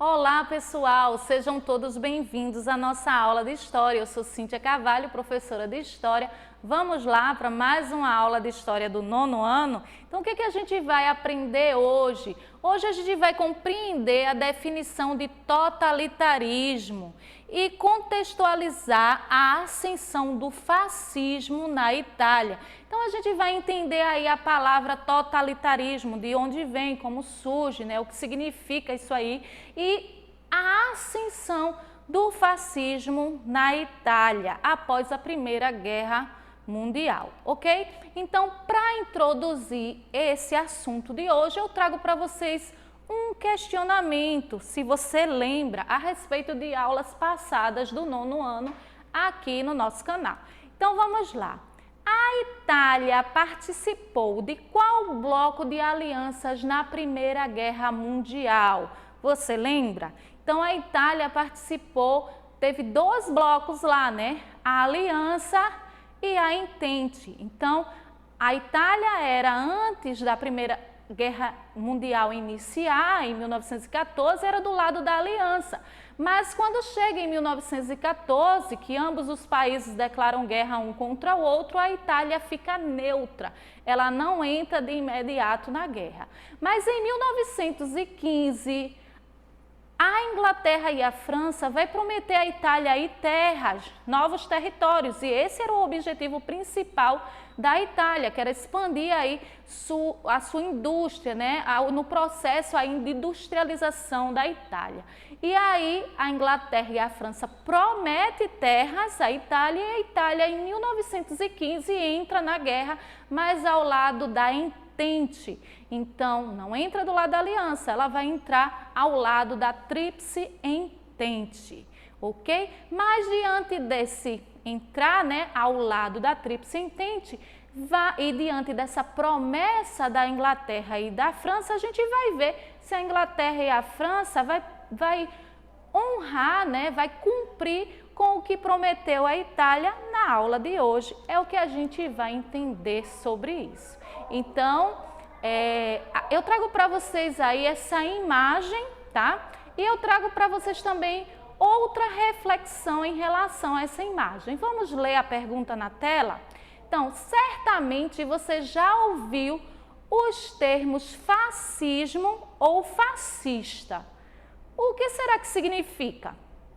Olá pessoal, sejam todos bem-vindos à nossa aula de História. Eu sou Cíntia Carvalho, professora de História. Vamos lá para mais uma aula de História do 9º ano. Então o que a gente vai aprender hoje? Hoje a gente vai compreender a definição de totalitarismo e contextualizar a ascensão do fascismo na Itália. Então a gente vai entender aí a palavra totalitarismo, de onde vem, como surge, né, o que significa isso aí e a ascensão do fascismo na Itália após a Primeira Guerra Mundial, ok? Então, para introduzir esse assunto de hoje, eu trago para vocês um questionamento, se você lembra, a respeito de aulas passadas do 9º ano aqui no nosso canal. Então, vamos lá. A Itália participou de qual bloco de alianças na Primeira Guerra Mundial? Você lembra? Então, a Itália participou, teve dois blocos lá, né? A Aliança e a Entente. Então, a Itália era, antes da Primeira Guerra Mundial iniciar, em 1914, era do lado da Aliança. Mas quando chega em 1914, que ambos os países declaram guerra um contra o outro, a Itália fica neutra. Ela não entra de imediato na guerra. Mas em 1915, a Inglaterra e a França vai prometer à Itália aí terras, novos territórios, e esse era o objetivo principal da Itália, que era expandir aí a sua indústria, né, no processo aí de industrialização da Itália. E aí a Inglaterra e a França prometem terras à Itália, e a Itália em 1915 entra na guerra, mas ao lado da Entente. Então, não entra do lado da Aliança, ela vai entrar ao lado da Tríplice Entente, ok? Mas diante desse entrar, né, ao lado da Tríplice Entente, e diante dessa promessa da Inglaterra e da França, a gente vai ver se a Inglaterra e a França vai honrar, né, vai cumprir com o que prometeu a Itália na aula de hoje. É o que a gente vai entender sobre isso. Então, eu trago para vocês aí essa imagem, tá? E eu trago para vocês também outra reflexão em relação a essa imagem. Vamos ler a pergunta na tela? Então, certamente você já ouviu os termos fascismo ou fascista. O que será que significa?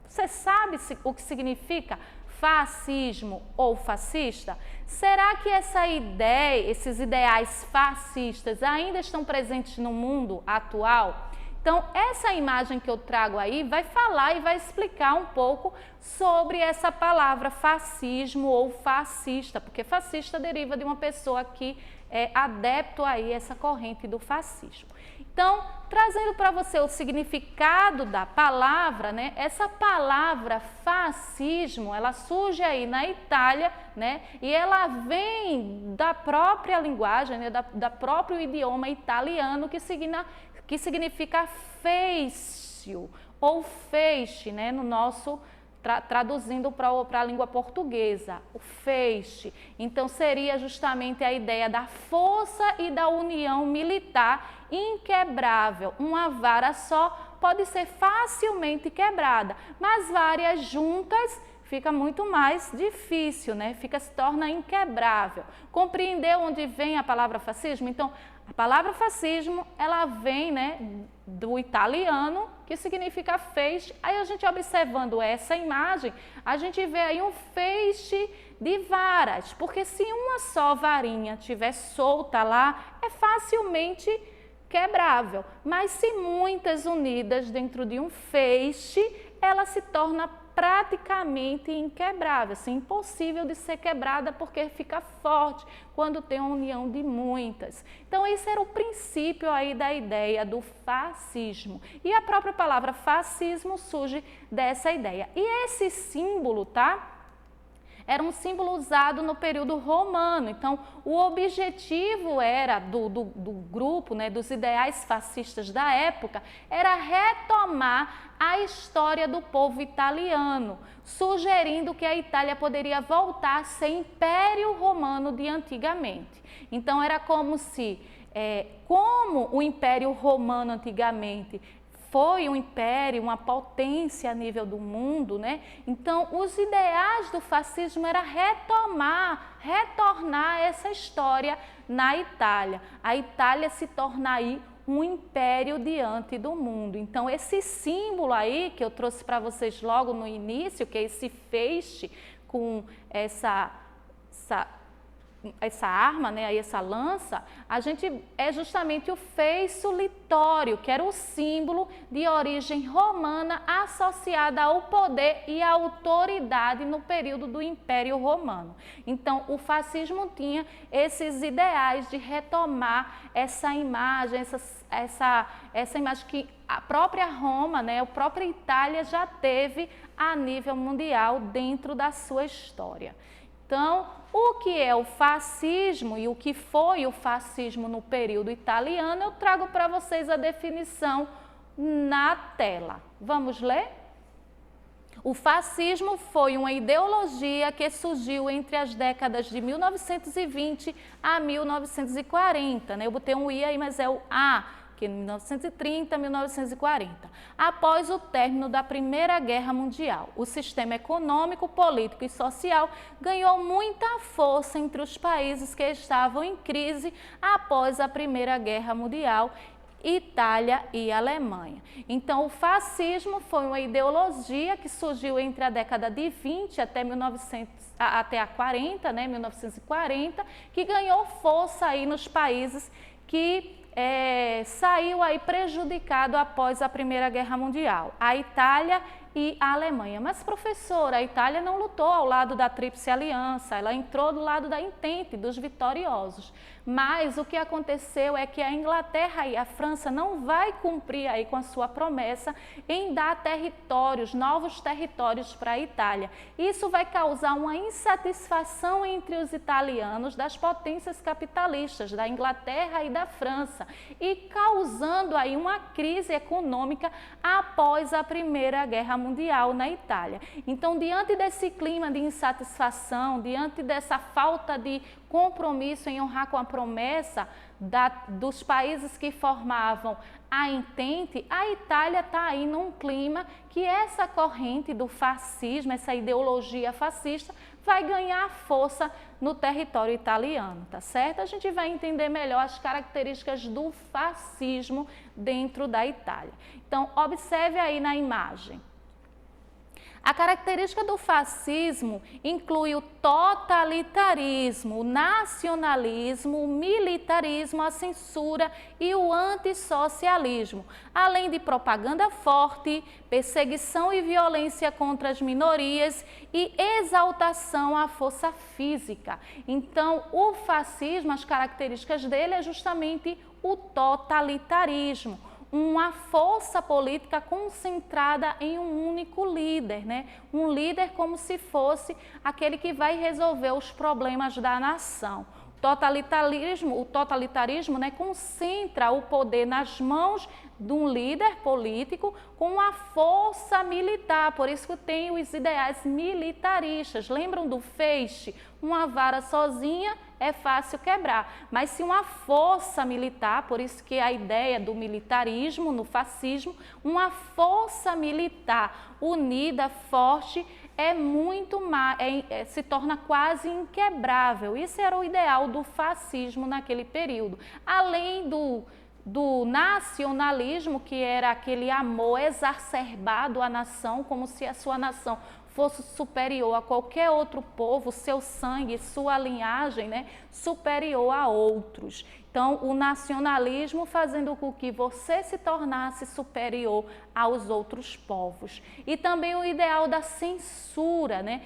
Você sabe o que significa fascismo ou fascista? Será que essa ideia, esses ideais fascistas ainda estão presentes no mundo atual? Então, essa imagem que eu trago aí vai falar e vai explicar um pouco sobre essa palavra fascismo ou fascista, porque fascista deriva de uma pessoa que é adepto a essa corrente do fascismo. Então, trazendo para você o significado da palavra, né? Essa palavra fascismo, ela surge aí na Itália, né? E ela vem da própria linguagem, né? da próprio idioma italiano, que significa feicio ou feixe, né? No nosso traduzindo para a língua portuguesa, o feixe. Então, seria justamente a ideia da força e da união militar inquebrável. Uma vara só pode ser facilmente quebrada, mas várias juntas fica muito mais difícil, né? Se torna inquebrável. Compreender onde vem a palavra fascismo? Então, a palavra fascismo, ela vem, né, do italiano, que significa feixe. Aí a gente observando essa imagem, a gente vê aí um feixe de varas, porque se uma só varinha estiver solta lá, é facilmente quebrável. Mas se muitas unidas dentro de um feixe, ela se torna praticamente inquebrável, assim, impossível de ser quebrada porque fica forte quando tem uma união de muitas. Então, esse era o princípio aí da ideia do fascismo. E a própria palavra fascismo surge dessa ideia. E esse símbolo, tá? Era um símbolo usado no período romano. Então, o objetivo era do grupo, né, dos ideais fascistas da época, era retomar a história do povo italiano, sugerindo que a Itália poderia voltar a ser Império Romano de antigamente. Então, era como se, como o Império Romano antigamente foi um império, uma potência a nível do mundo, né? Então, os ideais do fascismo era retornar essa história na Itália. A Itália se tornar aí um império diante do mundo. Então, esse símbolo aí que eu trouxe para vocês logo no início, que é esse feixe com essa arma, né, aí essa lança, a gente é justamente o feiço litório, que era o símbolo de origem romana associada ao poder e à autoridade no período do Império Romano. Então, o fascismo tinha esses ideais de retomar essa imagem, essa imagem que a própria Roma, né, a própria Itália já teve a nível mundial dentro da sua história. Então, o que é o fascismo e o que foi o fascismo no período italiano, eu trago para vocês a definição na tela. Vamos ler? O fascismo foi uma ideologia que surgiu entre as décadas de 1920 a 1940, né? Eu botei um I aí, mas é o A, que é 1930 a 1940. Após o término da Primeira Guerra Mundial, o sistema econômico, político e social ganhou muita força entre os países que estavam em crise após a Primeira Guerra Mundial, Itália e Alemanha. Então, o fascismo foi uma ideologia que surgiu entre a década de 20 até a 40, né, 1940, que ganhou força aí nos países que saiu aí prejudicado após a Primeira Guerra Mundial, a Itália e a Alemanha. Mas, professora, a Itália não lutou ao lado da Tríplice Aliança, ela entrou do lado da Entente, dos vitoriosos. Mas o que aconteceu é que a Inglaterra e a França não vai cumprir aí com a sua promessa em dar territórios, novos territórios para a Itália. Isso vai causar uma insatisfação entre os italianos das potências capitalistas, da Inglaterra e da França, e causando aí uma crise econômica após a Primeira Guerra Mundial na Itália. Então, diante desse clima de insatisfação, diante dessa falta de compromisso em honrar com a promessa dos países que formavam a Entente, a Itália está aí num clima que essa corrente do fascismo, essa ideologia fascista, vai ganhar força no território italiano, tá certo? A gente vai entender melhor as características do fascismo dentro da Itália. Então, observe aí na imagem. A característica do fascismo inclui o totalitarismo, o nacionalismo, o militarismo, a censura e o antissocialismo, além de propaganda forte, perseguição e violência contra as minorias e exaltação à força física. Então, o fascismo, as características dele é justamente o totalitarismo, uma força política concentrada em um único líder, né? Um líder como se fosse aquele que vai resolver os problemas da nação. O totalitarismo, né, concentra o poder nas mãos de um líder político com uma força militar, por isso que tem os ideais militaristas. Lembram do feixe? Uma vara sozinha é fácil quebrar, mas se uma força militar, por isso que a ideia do militarismo no fascismo, uma força militar unida, forte, se torna quase inquebrável. Isso era o ideal do fascismo naquele período. Além do nacionalismo, que era aquele amor exacerbado à nação, como se a sua nação fosse superior a qualquer outro povo, seu sangue, sua linhagem, né, superior a outros. Então, o nacionalismo fazendo com que você se tornasse superior aos outros povos. E também o ideal da censura, né?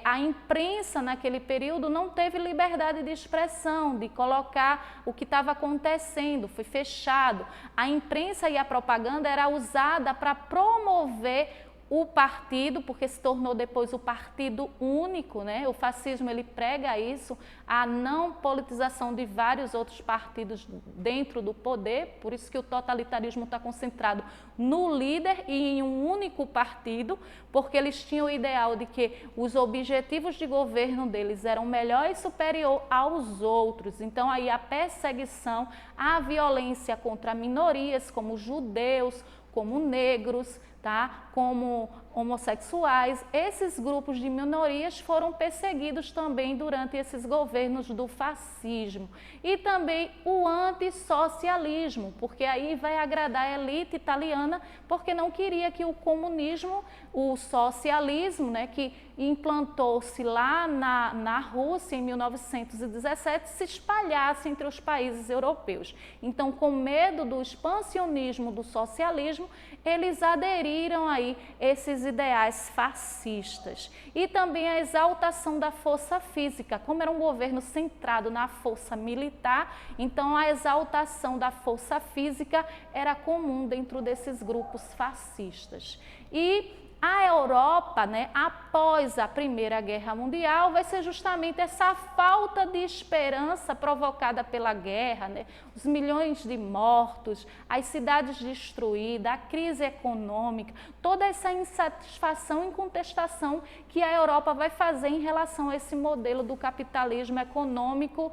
A imprensa naquele período não teve liberdade de expressão, de colocar o que estava acontecendo, foi fechado. A imprensa e a propaganda era usada para promover o partido, porque se tornou depois o partido único, né? O fascismo ele prega isso, a não politização de vários outros partidos dentro do poder, por isso que o totalitarismo está concentrado no líder e em um único partido, porque eles tinham o ideal de que os objetivos de governo deles eram melhor e superior aos outros. Então aí a perseguição, a violência contra minorias como judeus, como negros, tá? Como homossexuais. Esses grupos de minorias foram perseguidos também durante esses governos do fascismo. E também o antissocialismo, porque aí vai agradar a elite italiana, porque não queria que o comunismo, o socialismo, né, que implantou-se lá na Rússia em 1917, se espalhasse entre os países europeus. Então, com medo do expansionismo do socialismo, eles aderiram aí esses ideais fascistas. E também a exaltação da força física. Como era um governo centrado na força militar, então a exaltação da força física era comum dentro desses grupos fascistas. E a Europa, né, após a Primeira Guerra Mundial, vai ser justamente essa falta de esperança provocada pela guerra, né, os milhões de mortos, as cidades destruídas, a crise econômica, toda essa insatisfação e contestação que a Europa vai fazer em relação a esse modelo do capitalismo econômico,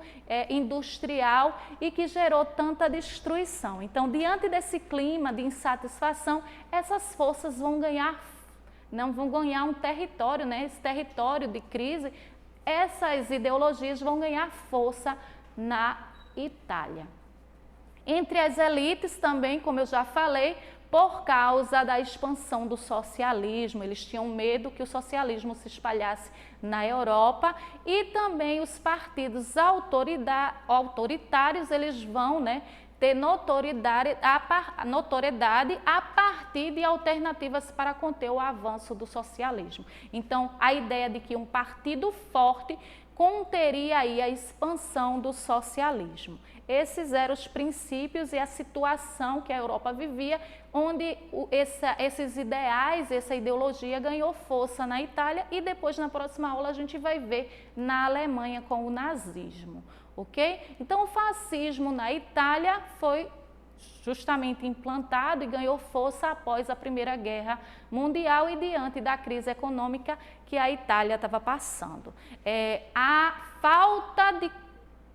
industrial e que gerou tanta destruição. Então, diante desse clima de insatisfação, essas forças vão ganhar um território, né? Esse território de crise, essas ideologias vão ganhar força na Itália. Entre as elites também, como eu já falei, por causa da expansão do socialismo, eles tinham medo que o socialismo se espalhasse na Europa, e também os partidos autoritários, eles vão, né, ter notoriedade a partir de alternativas para conter o avanço do socialismo. Então, a ideia de que um partido forte conteria aí a expansão do socialismo. Esses eram os princípios e a situação que a Europa vivia, onde esses ideais, essa ideologia ganhou força na Itália, e depois, na próxima aula, a gente vai ver na Alemanha com o nazismo. Ok? Então, o fascismo na Itália foi justamente implantado e ganhou força após a Primeira Guerra Mundial e diante da crise econômica que a Itália estava passando. A falta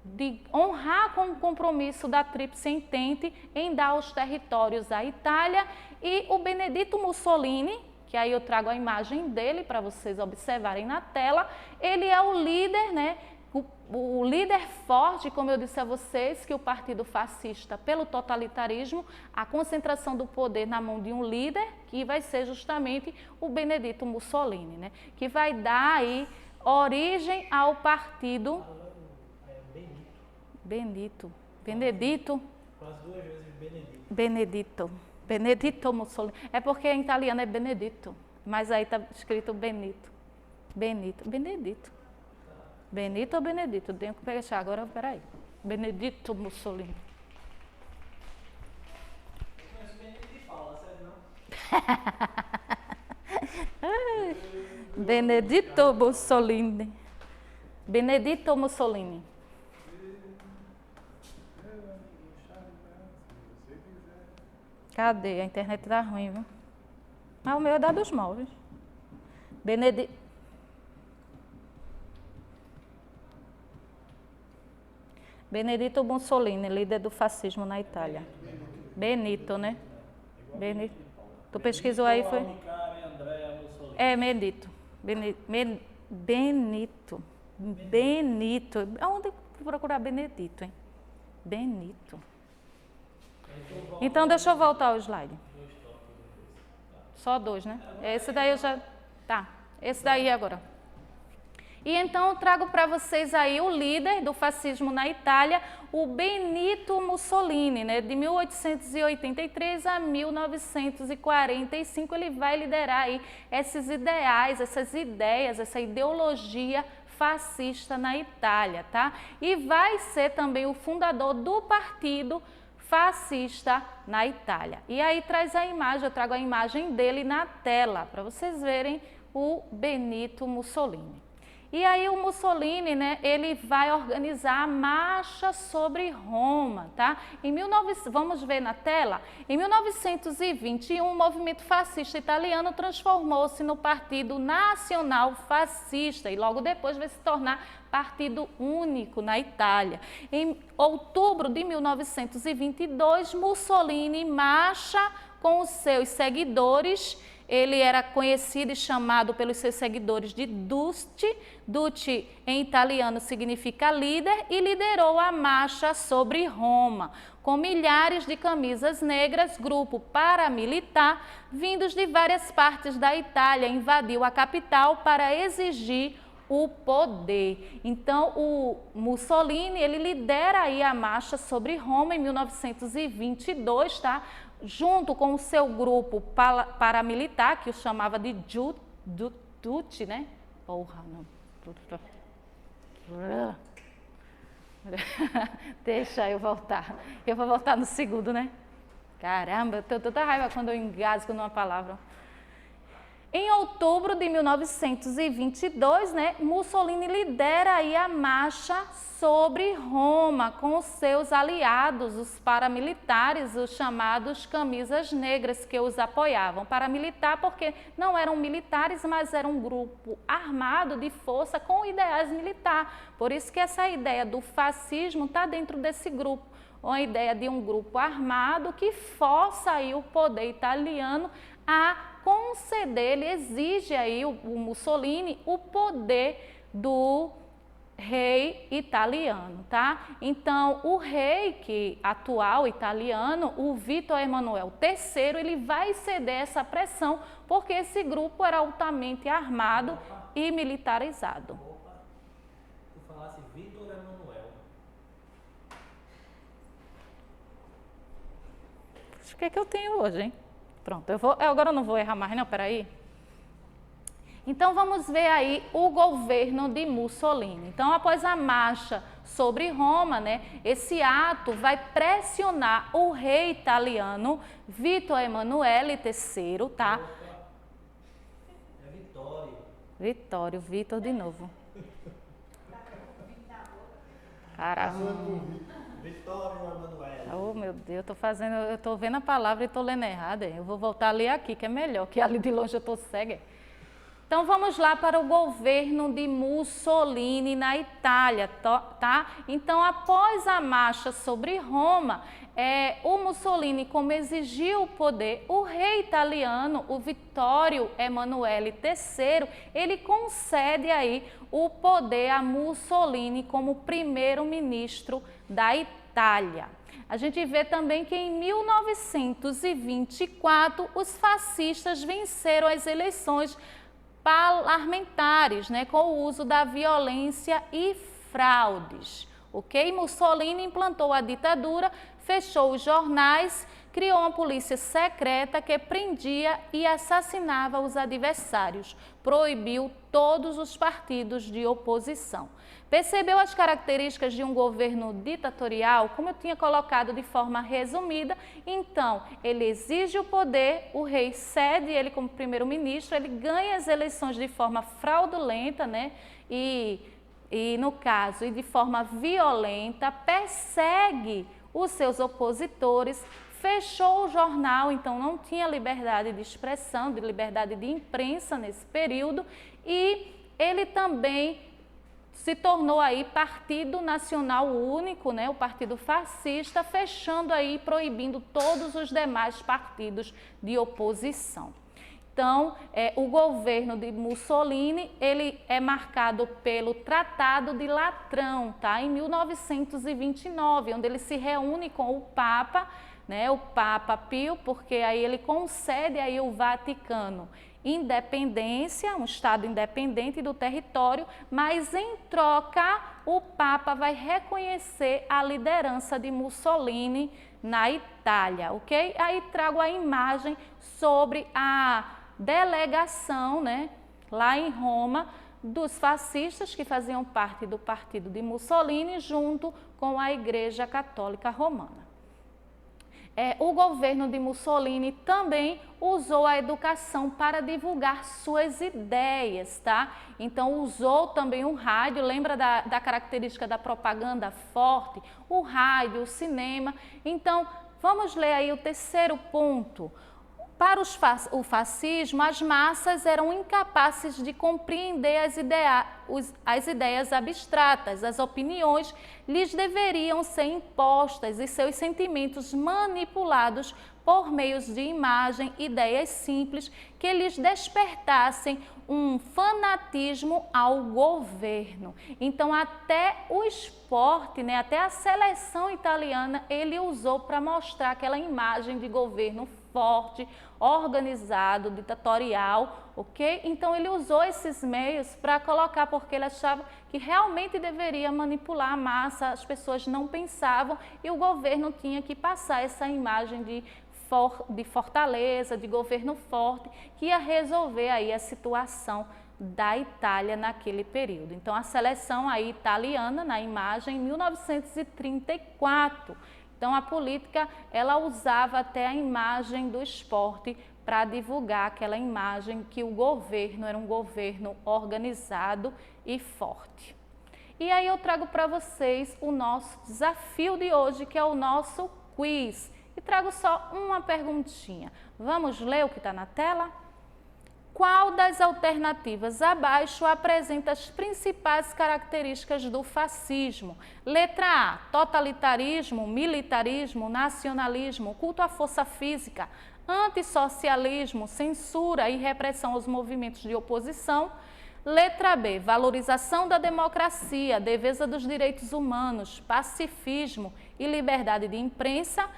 de honrar com o compromisso da Tríplice Entente em dar os territórios à Itália, e o Benedetto Mussolini, que aí eu trago a imagem dele para vocês observarem na tela, ele é o líder, né? O líder forte, como eu disse a vocês, que o partido fascista, pelo totalitarismo, a concentração do poder na mão de um líder, que vai ser justamente o Benedetto Mussolini, né? Que vai dar aí origem ao partido Benedetto. Quase duas vezes Benedetto Mussolini. É porque em italiano é Benedetto, mas aí está escrito Benedetto. Benito ou Benedito? Tenho que fechar agora, peraí. Benedetto Mussolini. Mas Benedito fala, sério não? Benedetto Mussolini. Benedetto Mussolini. Cadê? A internet tá ruim, viu? Ah, o meu é da dos móveis. Benedetto Mussolini, líder do fascismo na Itália. Benito, né? Benito. Tu pesquisou aí, foi? Benedetto. Benito. Onde procurar Benedito, hein? Benito. Então, deixa eu voltar ao slide. Só dois, né? Esse daí eu já... Tá, esse daí agora. E então eu trago para vocês aí o líder do fascismo na Itália, o Benito Mussolini, né? De 1883 a 1945, ele vai liderar aí esses ideais, essas ideias, essa ideologia fascista na Itália, tá? E vai ser também o fundador do partido fascista na Itália. E aí traz a imagem, eu trago a imagem dele na tela, para vocês verem o Benito Mussolini. E aí o Mussolini, né, ele vai organizar a marcha sobre Roma, tá? Vamos ver na tela? Em 1921, o movimento fascista italiano transformou-se no Partido Nacional Fascista e logo depois vai se tornar partido único na Itália. Em outubro de 1922, Mussolini marcha com os seus seguidores. Ele era conhecido e chamado pelos seus seguidores de Duce. Duce em italiano significa líder, e liderou a marcha sobre Roma, com milhares de camisas negras. Grupo paramilitar vindos de várias partes da Itália invadiu a capital para exigir o poder. Então, o Mussolini, ele lidera aí a marcha sobre Roma em 1922, tá? Junto com o seu grupo paramilitar, que o chamava de Duce, né? Porra, não. Deixa eu voltar. Eu vou voltar no segundo, né? Caramba, eu tenho tanta raiva quando eu engasgo numa palavra. Em outubro de 1922, né, Mussolini lidera aí a marcha sobre Roma com os seus aliados, os paramilitares, os chamados camisas negras, que os apoiavam. Paramilitar porque não eram militares, mas era um grupo armado de força com ideais militares. Por isso que essa ideia do fascismo está dentro desse grupo. Uma ideia de um grupo armado que força aí o poder italiano a conceder, ele exige aí, o Mussolini, o poder do rei italiano, tá? Então, o rei atual italiano, o Vítor Emanuel III, ele vai ceder essa pressão, porque esse grupo era altamente armado e militarizado. Tu falasse Vítor Emanuel. O que é que eu tenho hoje, hein? Pronto, agora eu não vou errar mais não, peraí. Então, vamos ver aí o governo de Mussolini. Então, após a marcha sobre Roma, né, esse ato vai pressionar o rei italiano Vítor Emanuele III, tá? É Vitório. Vítor de novo. Caramba. Vitório Emanuele. Oh, meu Deus, eu tô vendo a palavra e tô lendo errado. Eu vou voltar a ler aqui, que é melhor, que ali de longe eu tô cega. Então, vamos lá para o governo de Mussolini na Itália, tá? Então, após a marcha sobre Roma, o Mussolini, como exigiu o poder, o rei italiano, o Vittorio Emanuele III, ele concede aí o poder a Mussolini como primeiro-ministro da Itália. A gente vê também que em 1924 os fascistas venceram as eleições parlamentares, né, com o uso da violência e fraudes. Ok? Mussolini implantou a ditadura, fechou os jornais, criou uma polícia secreta que prendia e assassinava os adversários, proibiu todos os partidos de oposição. Percebeu as características de um governo ditatorial, como eu tinha colocado de forma resumida? Então, ele exige o poder, o rei cede ele como primeiro-ministro, ele ganha as eleições de forma fraudulenta, né? E no caso, e de forma violenta, persegue os seus opositores, fechou o jornal, então não tinha liberdade de expressão, de liberdade de imprensa nesse período, e ele também se tornou aí Partido Nacional Único, né, o Partido Fascista, fechando aí, proibindo todos os demais partidos de oposição. Então, o governo de Mussolini, ele é marcado pelo Tratado de Latrão, tá? Em 1929, onde ele se reúne com o Papa, né, o Papa Pio, porque aí ele concede aí o Vaticano independência, um Estado independente do território, mas em troca o Papa vai reconhecer a liderança de Mussolini na Itália, ok? Aí trago a imagem sobre a delegação, né, lá em Roma, dos fascistas que faziam parte do partido de Mussolini junto com a Igreja Católica Romana. O governo de Mussolini também usou a educação para divulgar suas ideias, tá? Então, usou também o rádio, lembra da característica da propaganda forte? O rádio, o cinema. Então, vamos ler aí o terceiro ponto. Para o fascismo, as massas eram incapazes de compreender as ideias abstratas, as opiniões lhes deveriam ser impostas e seus sentimentos manipulados por meios de imagem, ideias simples que lhes despertassem um fanatismo ao governo. Então, até o esporte, né, até a seleção italiana, ele usou para mostrar aquela imagem de governo forte, organizado, ditatorial, ok? Então, ele usou esses meios para colocar, porque ele achava que realmente deveria manipular a massa, as pessoas não pensavam e o governo tinha que passar essa imagem de fortaleza, de governo forte, que ia resolver aí a situação da Itália naquele período. Então, a seleção aí italiana, na imagem, em 1934. Então, a política, ela usava até a imagem do esporte para divulgar aquela imagem que o governo era um governo organizado e forte. E aí eu trago para vocês o nosso desafio de hoje, que é o nosso quiz. E trago só uma perguntinha. Vamos ler o que está na tela? Qual das alternativas abaixo apresenta as principais características do fascismo? Letra A, totalitarismo, militarismo, nacionalismo, culto à força física, antissocialismo, censura e repressão aos movimentos de oposição. Letra B, valorização da democracia, defesa dos direitos humanos, pacifismo e liberdade de imprensa.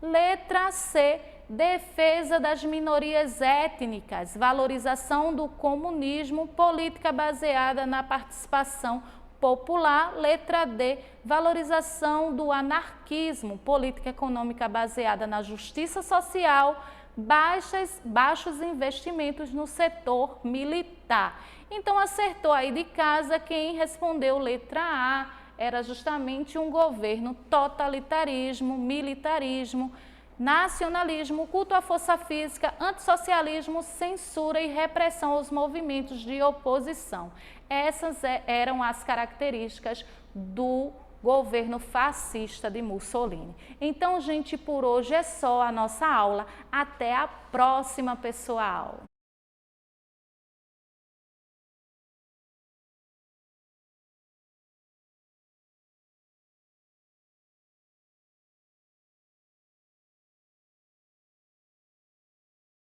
Letra C, defesa das minorias étnicas, valorização do comunismo, política baseada na participação popular. Letra D, valorização do anarquismo, política econômica baseada na justiça social, baixos investimentos no setor militar. Então, acertou aí de casa quem respondeu letra A. Era justamente um governo totalitarismo, militarismo, nacionalismo, culto à força física, antissocialismo, censura e repressão aos movimentos de oposição. Essas eram as características do governo fascista de Mussolini. Então, gente, por hoje é só a nossa aula. Até a próxima, pessoal!